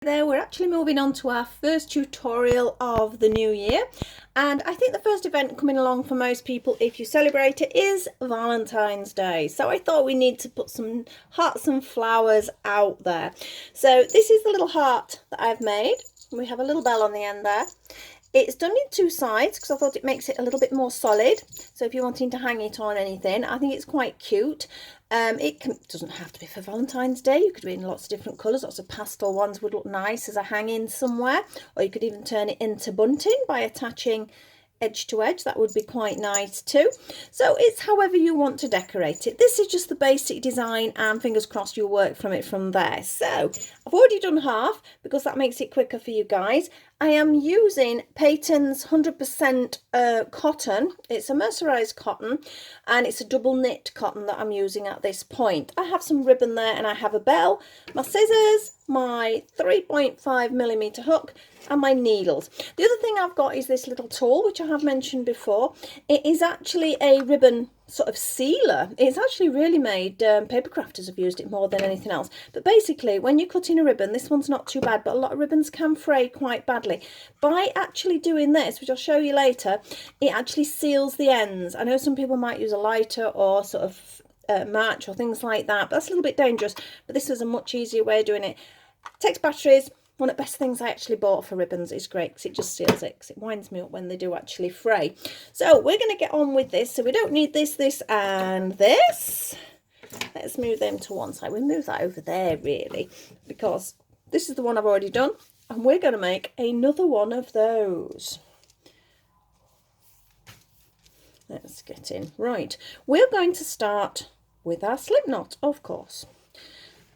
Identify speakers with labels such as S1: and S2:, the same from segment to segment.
S1: There, we're actually moving on to our first tutorial of the new year, and I think the first event coming along for most people, if you celebrate it, is Valentine's Day. So I thought we need to put some hearts and flowers out there. So this is the little heart that I've made. We have a little bell on the end there. It's done in two sides because I thought it makes it a little bit more solid. So if you're wanting to hang it on anything, I think it's quite cute. Doesn't have to be for Valentine's Day. You could do it in lots of different colours. Lots of pastel ones would look nice as a hanging somewhere. Or you could even turn it into bunting by attaching edge to edge. That would be quite nice too. So it's however you want to decorate it. This is just the basic design, and fingers crossed you'll work from it from there. So I've already done half because that makes it quicker for you guys. I am using Peyton's 100% cotton. It's a mercerized cotton, and it's a double knit cotton that I'm using at this point. I have some ribbon there, and I have a bell, my scissors, my 3.5mm hook, and my needles. The other thing I've got is this little tool, which I have mentioned before. It is actually a ribbon sort of sealer. It's actually really made, paper crafters have used it more than anything else. But basically, when you're cutting a ribbon, this one's not too bad, but a lot of ribbons can fray quite badly. By actually doing this, which I'll show you later, it actually seals the ends. I know some people might use a lighter or sort of match or things like that, but that's a little bit dangerous. But this is a much easier way of doing it. Takes batteries. One of the best things I actually bought for ribbons. Is great because it just seals it, because it winds me up when they do actually fray. So we're going to get on with this. So we don't need this, this and this. Let's move them to one side. We'll move that over there really, because this is the one I've already done, and we're going to make another one of those. Let's get in. Right, we're going to start with our slip knot, of course.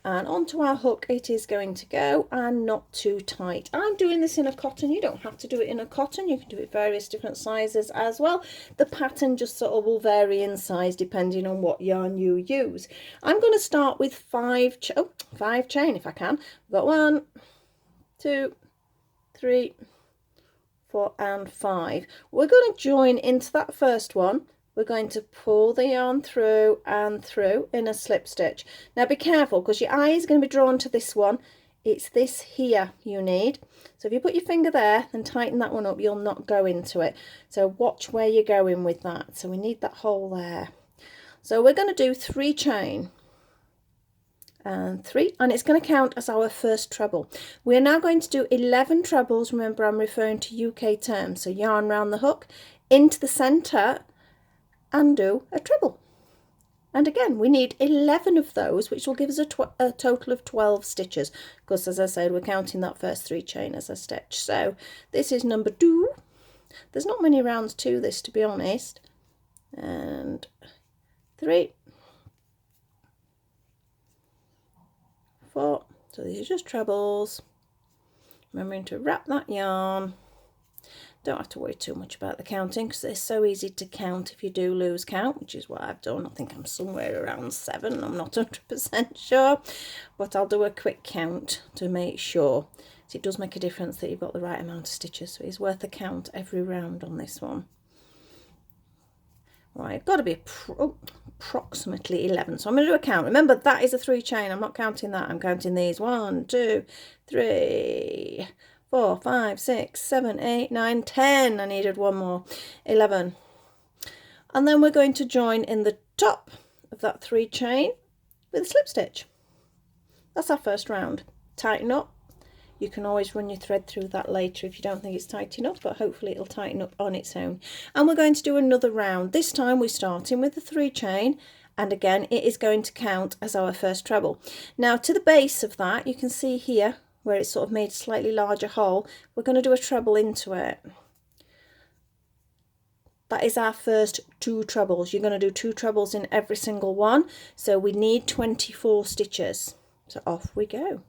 S1: And onto our hook it is going to go, and not too tight. I'm doing this in a cotton. You don't have to do it in a cotton. You can do it various different sizes as well. The pattern just sort of will vary in size depending on what yarn you use. I'm going to start with five chain if I can. We've got 1, 2, 3, 4 and 5. We're going to join into that first one. We're going to pull the yarn through and through in a slip stitch. Now be careful, because your eye is going to be drawn to this one. It's this here you need. So if you put your finger there and tighten that one up, you'll not go into it. So watch where you're going with that. So we need that hole there. So we're going to do 3 chain and 3, and it's going to count as our first treble. We're now going to do 11 trebles. Remember, I'm referring to UK terms. So yarn round the hook into the center and do a treble. And again, we need 11 of those, which will give us a total of 12 stitches, because as I said, we're counting that first 3 chain as a stitch. So this is number 2. There's not many rounds to this, to be honest. And 3, 4. So these are just trebles. Remembering to wrap that yarn. Don't have to worry too much about the counting, because it's so easy to count if you do lose count, which is what I've done. I think I'm somewhere around 7. I'm not 100% sure, but I'll do a quick count to make sure. So it does make a difference that you've got the right amount of stitches, so it's worth a count every round on this one. Right, it's got to be approximately 11. So I'm going to do a count. Remember, that is a 3 chain. I'm not counting that. I'm counting these. 1, 2, 3, 4, 5, 6, 7, 8, 9, 10. I needed one more. 11. And then we're going to join in the top of that 3 chain with a slip stitch. That's our first round. Tighten up. You can always run your thread through that later if you don't think it's tight enough, but hopefully it'll tighten up on its own. And we're going to do another round. This time we're starting with the 3 chain, and again it is going to count as our first treble. Now to the base of that, you can see here where it's sort of made a slightly larger hole, we're going to do a treble into it. That is our first 2 trebles. You're going to do 2 trebles in every single one, so we need 24 stitches. So off we go.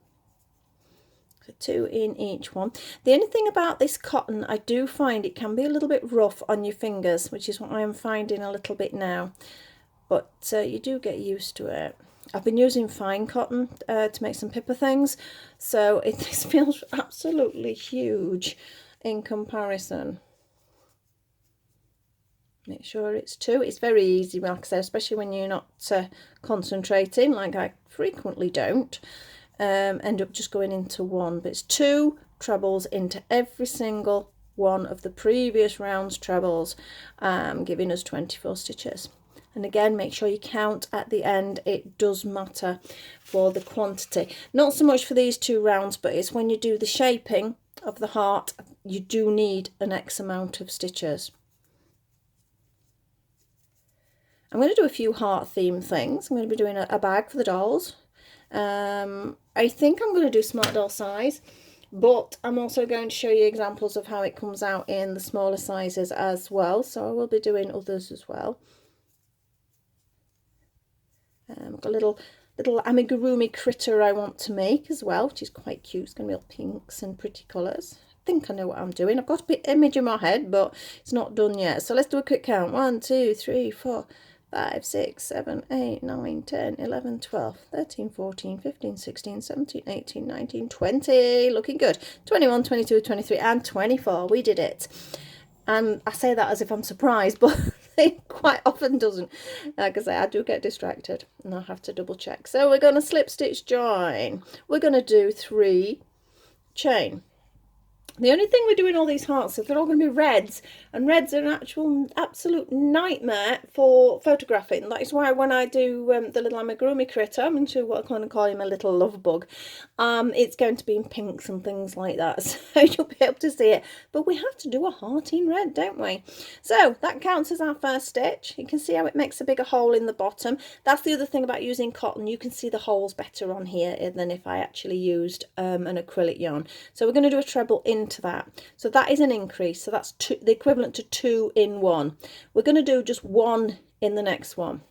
S1: So 2 in each one. The only thing about this cotton, I do find it can be a little bit rough on your fingers, which is what I am finding a little bit now, but you do get used to it. I've been using fine cotton to make some pippa things, so this feels absolutely huge in comparison. Make sure it's 2. It's very easy, like I said, especially when you're not concentrating, like I frequently don't. end up just going into one, but it's 2 trebles into every single one of the previous round's trebles, giving us 24 stitches. And again, make sure you count at the end. It does matter for the quantity. Not so much for these 2 rounds, but it's when you do the shaping of the heart, you do need an X amount of stitches. I'm going to do a few heart theme things. I'm going to be doing a bag for the dolls. I think I'm going to do smart doll size, but I'm also going to show you examples of how it comes out in the smaller sizes as well. So I will be doing others as well. I've got a little amigurumi critter I want to make as well, which is quite cute. It's going to be all pinks and pretty colours. I think I know what I'm doing. I've got a bit image in my head, but it's not done yet. So let's do a quick count. 1, 2, 3, 4, 5, 6, 7, 8, 9, 10, 11, 12, 13, 14, 15, 16, 17, 18, 19, 20. Looking good. 21, 22, 23 and 24. We did it. And I say that as if I'm surprised, but it quite often doesn't. Like I say, I do get distracted and I have to double check. So we're going to slip stitch join. We're going to do 3 chain. The only thing we're doing all these hearts is they're all going to be reds, and reds are an absolute nightmare for photographing. That is why when I do the little amigurumi critter, I'm into what I kind of call him a little love bug, it's going to be in pinks and things like that, so you'll be able to see it. But we have to do a heart in red, don't we? So that counts as our first stitch. You can see how it makes a bigger hole in the bottom. That's the other thing about using cotton. You can see the holes better on here than if I actually used an acrylic yarn. So we're going to do a treble into that. So that is an increase. So that's the equivalent to 2 in 1. We're going to do just 1 in the next one.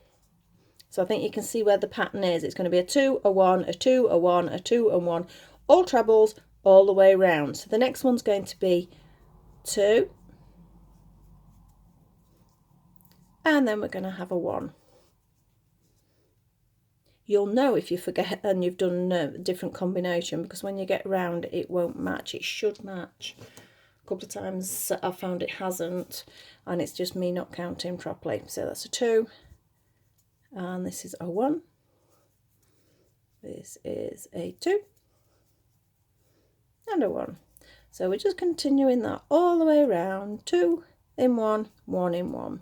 S1: So I think you can see where the pattern is. It's going to be a 2, a 1, a 2, a 1, a 2, and 1. All trebles all the way around. So the next one's going to be 2. And then we're going to have a 1. You'll know if you forget and you've done a different combination, because when you get round it won't match. It should match. A couple of times I've found it hasn't, and it's just me not counting properly. So that's a 2, and this is a 1, this is a 2, and a 1. So we're just continuing that all the way around. 2 in 1, 1 in 1.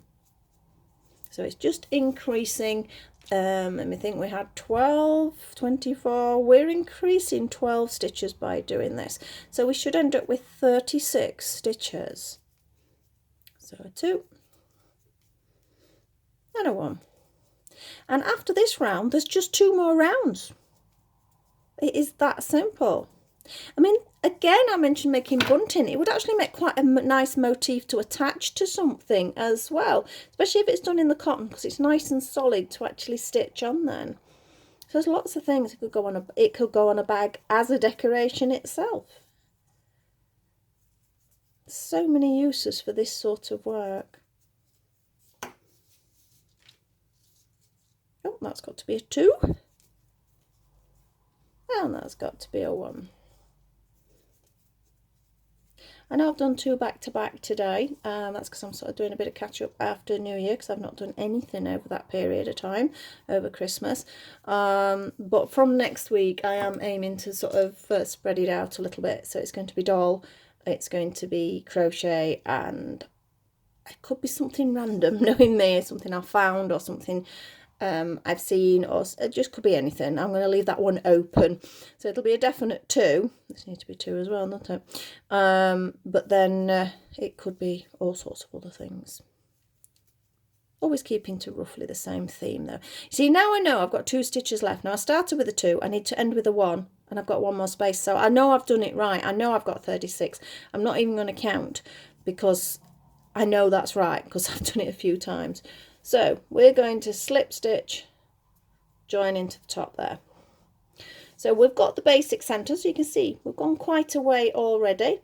S1: So it's just increasing. Let me think, we had 12, 24, we're increasing 12 stitches by doing this. So we should end up with 36 stitches. So a 2 and a 1. And after this round, there's just 2 more rounds. It is that simple. I mean, again, I mentioned making bunting. It would actually make quite a nice motif to attach to something as well, especially if it's done in the cotton, because it's nice and solid to actually stitch on then. So there's lots of things. It could go on a bag as a decoration itself. So many uses for this sort of work. Oh, that's got to be a 2. And that's got to be a 1. I know I've done 2 back to back today. That's because I'm sort of doing a bit of catch up after New Year, because I've not done anything over that period of time over Christmas. But from next week I am aiming to sort of spread it out a little bit. So it's going to be doll, it's going to be crochet, and it could be something random, knowing me, something I found or something I've seen, or it just could be anything. I'm going to leave that one open, so it'll be a definite 2. This needs to be 2 as well, doesn't it? But then it could be all sorts of other things. Always keeping to roughly the same theme though. See, now I know I've got 2 stitches left. Now I started with a 2, I need to end with a 1, and I've got 1 more space, so I know I've done it right. I know I've got 36. I'm not even going to count, because I know that's right, because I've done it a few times. So we're going to slip stitch, join into the top there. So we've got the basic centre, so you can see we've gone quite a way already.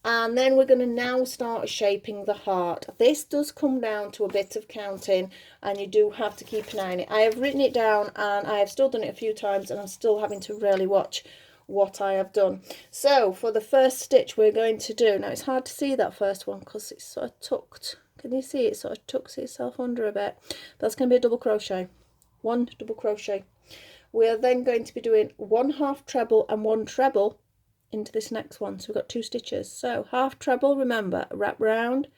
S1: And then we're going to now start shaping the heart. This does come down to a bit of counting, and you do have to keep an eye on it. I have written it down, and I have still done it a few times, and I'm still having to really watch what I have done. So for the first stitch we're going to do, now it's hard to see that first one because it's sort of tucked. Can you see it sort of tucks itself under a bit? That's going to be a double crochet. 1 double crochet. We are then going to be doing 1 half treble and 1 treble into this next one. So we've got 2 stitches. So half treble, remember, wrap round,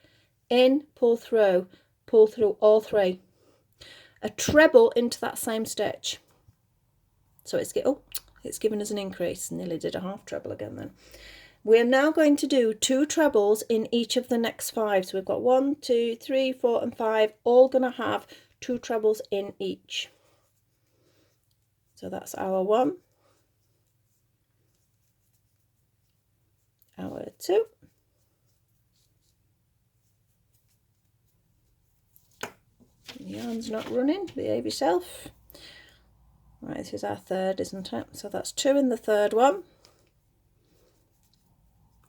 S1: in, pull through all 3. A treble into that same stitch. So it's given us an increase. Nearly did a half treble again then. We're now going to do 2 trebles in each of the next 5. So we've got 1, 2, 3, 4 and 5, all going to have 2 trebles in each. So that's our 1, our 2, the yarn's not running, behave yourself. Right, this is our 3rd, isn't it? So that's 2 in the 3rd one,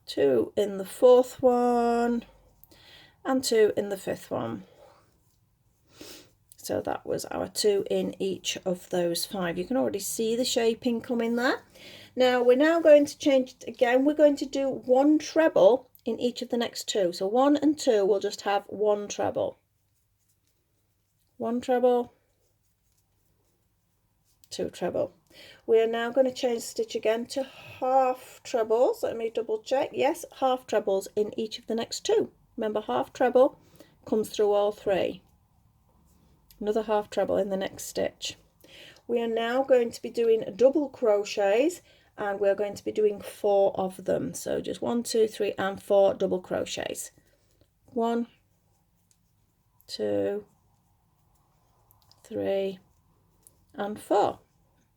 S1: 2 in the 4th one, and 2 in the 5th one. So that was our 2 in each of those 5. You can already see the shaping coming there. Now we're now going to change it again. We're going to do 1 treble in each of the next 2. So 1 and 2 will just have 1 treble. 1 treble, 2 treble. We are now going to change the stitch again to half trebles. Let me double check. Yes, half trebles in each of the next 2. Remember, half treble comes through all 3. Another half treble in the next stitch. We are now going to be doing double crochets, and we're going to be doing 4 of them. So just 1, 2, 3 and 4 double crochets. 1, 2, 3 and 4.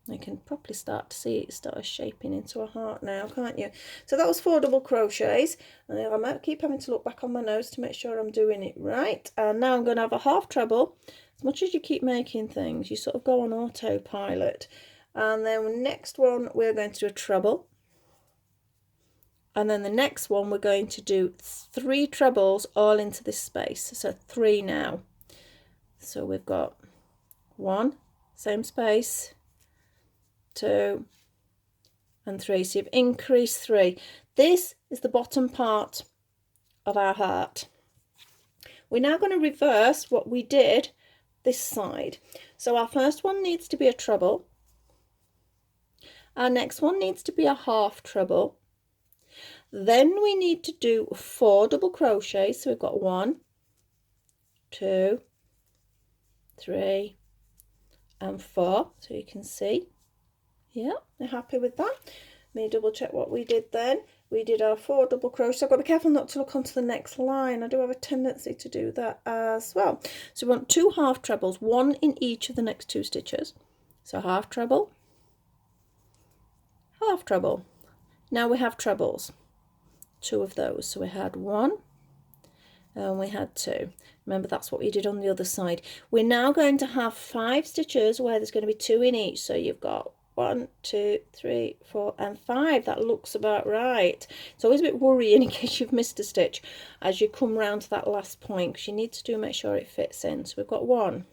S1: You can probably start to see it start shaping into a heart now, can't you? So that was 4 double crochets, and I might keep having to look back on my notes to make sure I'm doing it right. And now I'm going to have a half treble. As much as you keep making things, you sort of go on autopilot. And then the next one we're going to do a treble, and then the next one we're going to do 3 trebles all into this space. So 3 now. So we've got 1, same space, 2 and 3. So you've increased 3. This is the bottom part of our heart. We're now going to reverse what we did this side. So our first one needs to be a treble. Our next one needs to be a half treble. Then we need to do 4 double crochets. So we've got 1, 2, 3 and 4. So you can see. Yeah, I'm happy with that. Let me double check what we did then. We did our 4 double crochets. I've got to be careful not to look onto the next line. I do have a tendency to do that as well. So we want 2 half trebles, 1 in each of the next 2 stitches. So half treble, half treble. Now we have trebles, 2 of those. So we had 1 and we had 2. Remember, that's what we did on the other side. We're now going to have 5 stitches where there's going to be 2 in each. So you've got 1, 2, 3, 4 and 5. That looks about right. It's always a bit worrying in case you've missed a stitch as you come round to that last point, because you need to make sure it fits in. So we've got 1,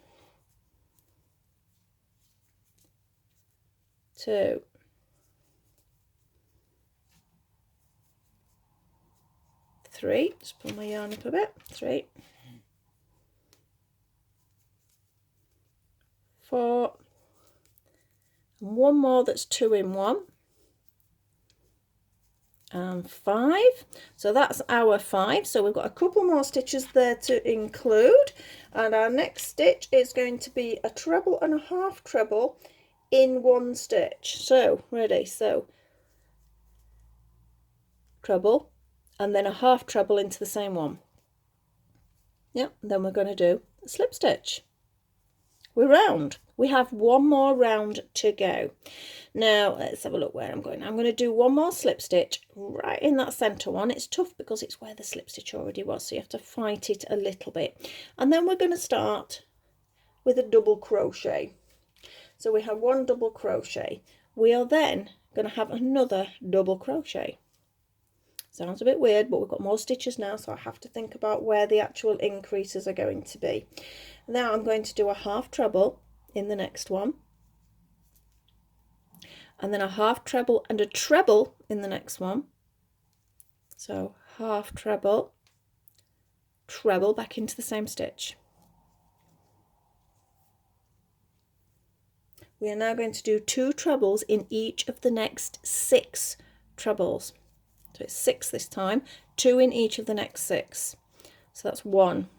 S1: 2, 3. Just pull my yarn up a bit. 3, 4. And 1 more that's 2 in 1, and 5. So that's our 5. So we've got a couple more stitches there to include, and our next stitch is going to be a treble and a half treble in 1 stitch. So ready, so treble and then a half treble into the same one. Yep, then we're going to do a slip stitch. We're round. We have 1 more round to go. Now let's have a look where I'm going. I'm going to do 1 more slip stitch right in that center one. It's tough because it's where the slip stitch already was, so you have to fight it a little bit. And then we're going to start with a double crochet. So we have 1 double crochet. We are then going to have another double crochet. Sounds a bit weird, but we've got more stitches now, so I have to think about where the actual increases are going to be. Now I'm going to do a half treble in the next one, and then a half treble and a treble in the next one. So half treble, treble back into the same stitch. we are now going to do 2 trebles in each of the next 6 trebles. So it's 6 this time, 2 in each of the next 6. So that's 1,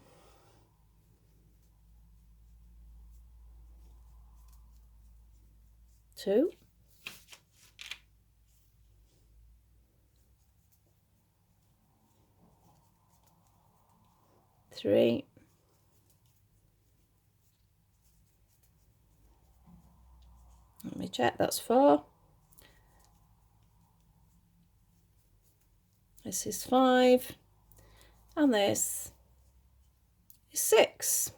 S1: 2, 3, 4. This is 5, and this is 6.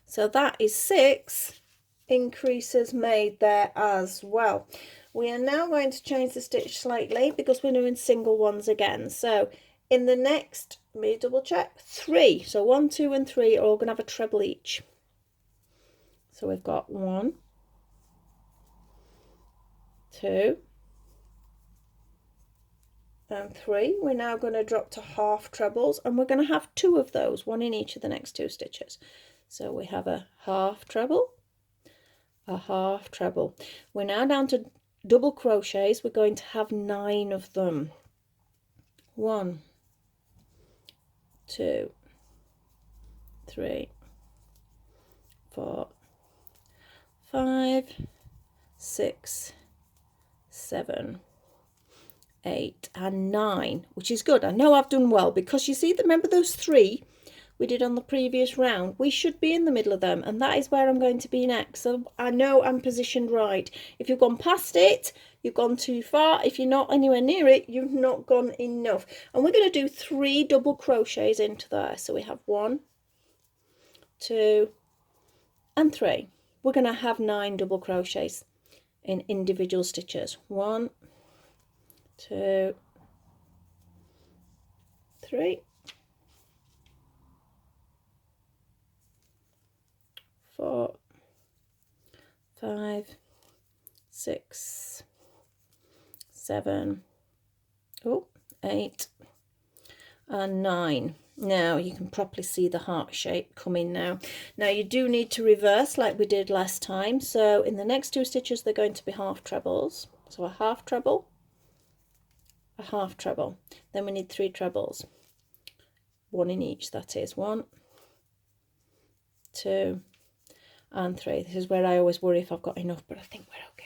S1: So that is 6 increases made there as well. We are now going to change the stitch slightly because we're doing single ones again. So in the next, let me double check, 3. So 1, 2, and 3 are all going to have a treble each. So we've got 1, 2, and 3. We're now going to drop to half trebles, and we're going to have 2 of those, 1 in each of the next 2 stitches. So we have a half treble, a half treble. We're now down to double crochets. We're going to have 9 of them. 1, 2, 3, 4, 5, 6, 7, 8, and 9, which is good. I know I've done well because you see, remember those 3 we did on the previous round? We should be in the middle of them, and that is where I'm going to be next. So I know I'm positioned right. If you've gone past it, you've gone too far. If you're not anywhere near it, you've not gone enough. And we're going to do 3 double crochets into there. So we have 1, 2, and 3. We're going to have 9 double crochets in individual stitches. 1, 2, 3, 4, 5, 6, 7, 8, and 9. Now you can properly see the heart shape coming now. Now you do need to reverse like we did last time. So in the next 2 stitches, they're going to be half trebles. So a half treble, a half treble. Then we need 3 trebles, 1 in each. That is 1, 2, and 3. This is where I always worry if I've got enough, but I think we're okay.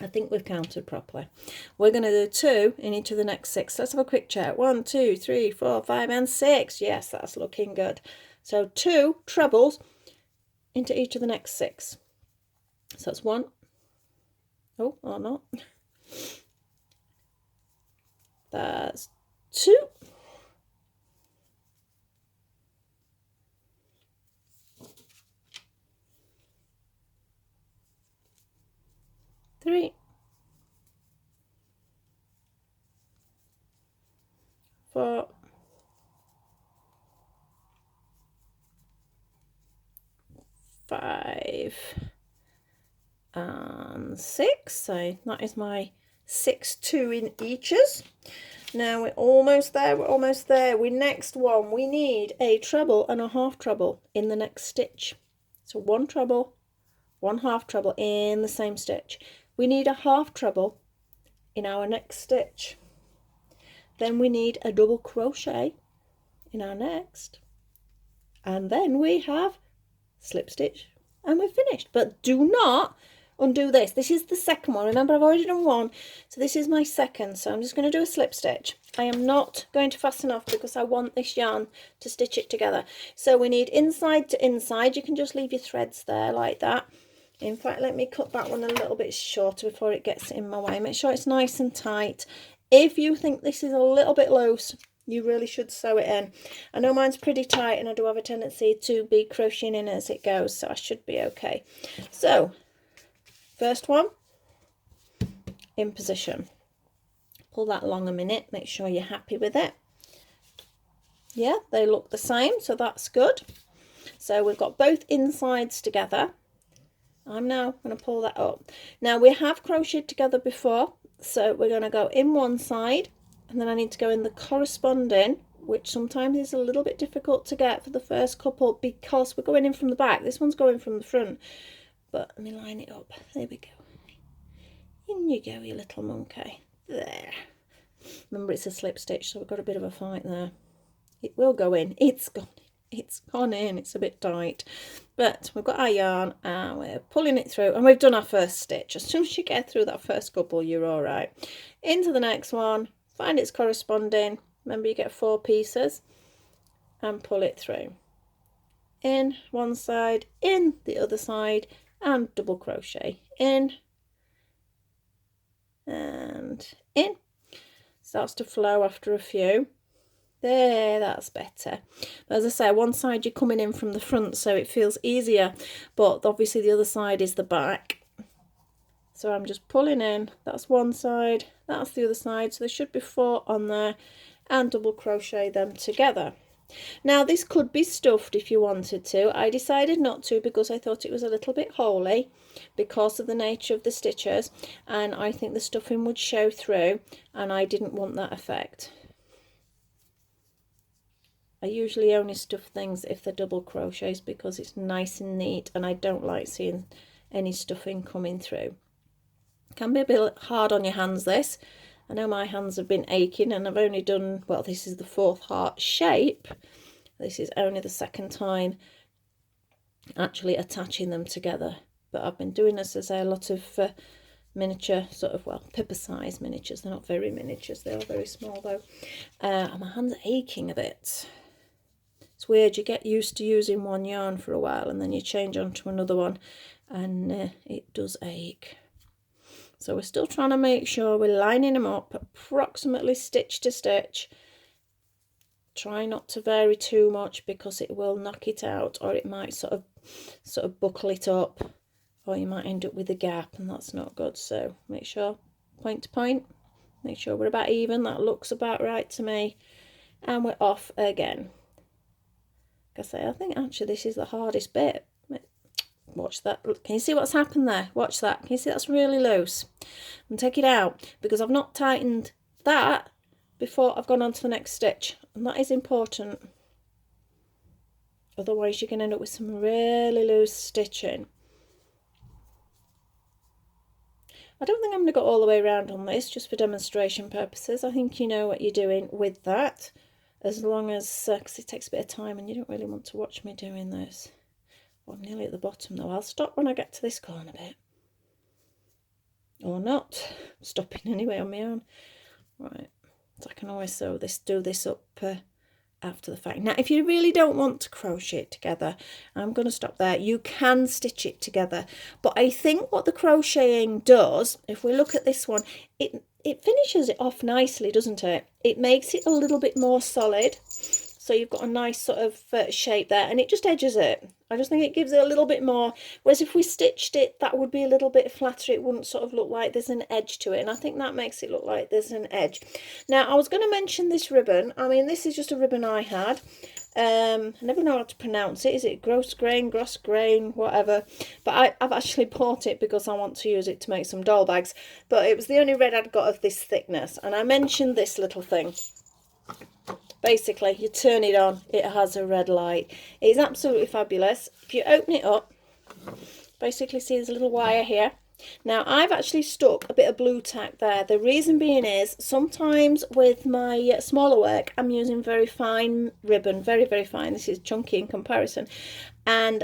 S1: I think we've counted properly. We're going to do 2 in each of the next 6. Let's have a quick check. 1, 2, 3, 4, 5, and 6. Yes, that's looking good. So 2 trebles into each of the next 6. So that's 1. Oh, or not. That's 2. 3, 4, 5, and 6. So that is my 6 2 in eaches. Now we're almost there. We're almost there. We need a treble and a half treble in the next stitch. So 1 treble, 1 half treble in the same stitch. We need a half treble in our next stitch. Then we need a double crochet in our next, and then we have slip stitch, and we're finished. But do not undo this. This is the second one. Remember, I've already done 1, so this is my second. So I'm just going to do a slip stitch. I am not going to fasten off because I want this yarn to stitch it together. So we need inside to inside. You can just leave your threads there like that. In fact, let me cut that one a little bit shorter before it gets in my way. Make sure it's nice and tight. If you think this is a little bit loose, you really should sew it in. I know mine's pretty tight, and I do have a tendency to be crocheting in as it goes, so I should be okay. So first one in position. Pull that along a minute, make sure you're happy with it. Yeah, they look the same, so that's good. So we've got both insides together. I'm now going to pull that up. Now we have crocheted together before, so we're going to go in one side, and then I need to go in the corresponding, which sometimes is a little bit difficult to get for the first couple because we're going in from the back. This one's going from the front, but let me line it up. There we go. In you go, you little monkey. There. Remember, it's a slip stitch, so we've got a bit of a fight there. It will go in. It's gone. It's gone in. It's a bit tight. But we've got our yarn and we're pulling it through. And we've done our first stitch. As soon as you get through that first couple, you're all right. Into the next one. Find its corresponding. Remember, you get 4 pieces. And pull it through. In one side. In the other side. And double crochet. In. And in. Starts to flow after a few. There, that's better. But as I say, one side you're coming in from the front, so it feels easier, but obviously the other side is the back. So I'm just pulling in. That's one side, that's the other side, so there should be 4 on there, and double crochet them together. Now this could be stuffed if you wanted to. I decided not to because I thought it was a little bit holey because of the nature of the stitches, and I think the stuffing would show through, and I didn't want that effect. I usually only stuff things if they're double crochets because it's nice and neat, and I don't like seeing any stuffing coming through. It can be a bit hard on your hands, this. I know my hands have been aching, and I've only done, well, this is the 4th heart shape. This is only the 2nd time actually attaching them together. But I've been doing, as I say, a lot of miniature, sort of, well, pipper size miniatures. They're not very miniatures, they are very small though. And my hands are aching a bit. It's weird, you get used to using one yarn for a while and then you change on to another one, and it does ache. So we're still trying to make sure we're lining them up approximately stitch to stitch. Try not to vary too much because it will knock it out, or it might sort of buckle it up, or you might end up with a gap, and that's not good. So make sure point to point, make sure we're about even. That looks about right to me, and we're off again. I think actually this is the hardest bit. Watch that. Can you see what's happened there? Watch that. Can you see that's really loose? And take it out because I've not tightened that before I've gone on to the next stitch, and that is important. Otherwise you can end up with some really loose stitching. I don't think I'm going to go all the way around on this, just for demonstration purposes. I think you know what you're doing with that. As long as, because it takes a bit of time and you don't really want to watch me doing this. Well, I'm nearly at the bottom though. I'll stop when I get to this corner bit. Or not. I'm stopping anyway on my own. Right. So I can always do this up after the fact. Now, if you really don't want to crochet it together, I'm going to stop there. You can stitch it together. But I think what the crocheting does, if we look at this one, it finishes it off nicely, doesn't it? It makes it a little bit more solid. So you've got a nice sort of shape there, and it just edges it. I just think it gives it a little bit more. Whereas if we stitched it, that would be a little bit flatter. It wouldn't sort of look like there's an edge to it. And I think that makes it look like there's an edge. Now, I was going to mention this ribbon. I mean, this is just a ribbon I had. I never know how to pronounce it. Is it gross grain, whatever? But I've actually bought it because I want to use it to make some doll bags. But it was the only red I'd got of this thickness. And I mentioned this little thing. Basically, you turn it on, it has a red light. It's absolutely fabulous. If you open it up, basically see there's a little wire here. Now, I've actually stuck a bit of blue tack there. The reason being is sometimes with my smaller work, I'm using very fine ribbon, very, very fine. This is chunky in comparison. And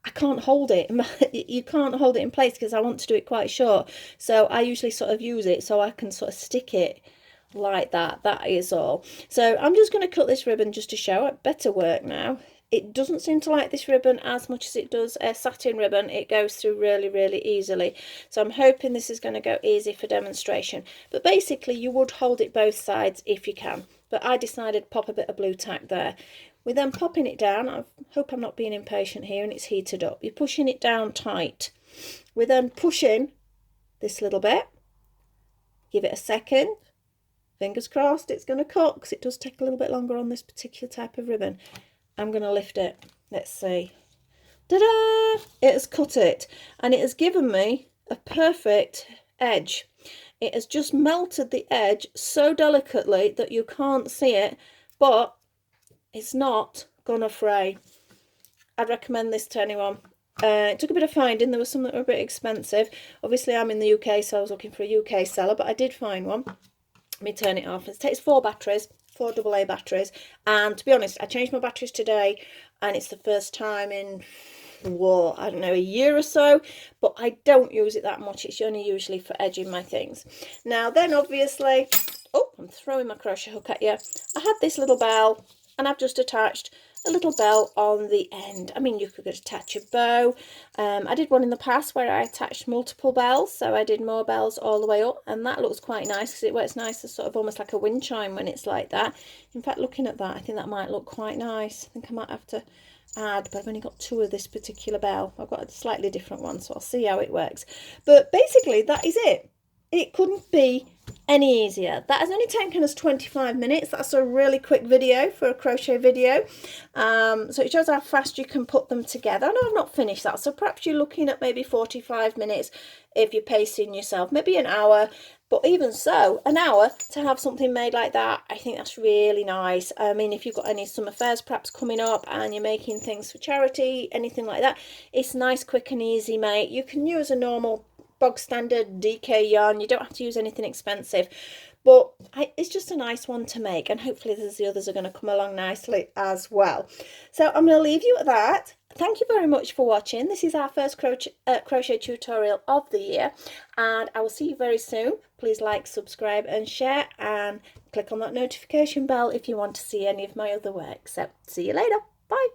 S1: I can't hold it. You can't hold it in place because I want to do it quite short. So I usually sort of use it so I can sort of stick it like that. That is all. So I'm just going to cut this ribbon just to show it better work now. It doesn't seem to like this ribbon as much as it does a satin ribbon. It goes through really, really easily. So I'm hoping this is going to go easy for demonstration. But basically you would hold it both sides if you can. But I decided to pop a bit of blue tack there. We're then popping it down. I hope I'm not being impatient here and it's heated up. You're pushing it down tight. We're then pushing this little bit. Give it a second. Fingers crossed it's going to cut because it does take a little bit longer on this particular type of ribbon. I'm going to lift it. Let's see. Ta-da! It has cut it and it has given me a perfect edge. It has just melted the edge so delicately that you can't see it, but it's not going to fray. I'd recommend this to anyone. It took a bit of finding. There were some that were a bit expensive. Obviously, I'm in the UK, so I was looking for a UK seller, but I did find one. Let me turn it off. It takes 4 batteries, 4 AA batteries. And to be honest, I changed my batteries today, and it's the first time in, well, I don't know, a year or so, but I don't use it that much. It's only usually for edging my things. Now then, obviously, oh, I'm throwing my crochet hook at you. I had this little bell, and I've just attached a little bell on the end. I mean, you could attach a bow. I did one in the past where I attached multiple bells, so I did more bells all the way up, and that looks quite nice because it works nice as sort of almost like a wind chime when it's like that. In fact, looking at that, I think that might look quite nice. I think I might have to add, but I've only got 2 of this particular bell. I've got a slightly different one, so I'll see how it works. But basically, that is it. It couldn't be any easier. That has only taken us 25 minutes. That's a really quick video for a crochet video. So it shows how fast you can put them together. I know I've not finished that, so perhaps you're looking at maybe 45 minutes if you're pacing yourself, maybe an hour. But even so, an hour to have something made like that, I think that's really nice. I mean, if you've got any summer fairs perhaps coming up and you're making things for charity, anything like that, it's nice, quick and easy, mate. You can use a normal bog standard DK yarn. You don't have to use anything expensive, but it's just a nice one to make, and hopefully the others are going to come along nicely as well. So I'm going to leave you at that. Thank you very much for watching. This is our first crochet tutorial of the year, and I will see you very soon. Please like, subscribe and share, and click on that notification bell if you want to see any of my other work. So see you later. Bye.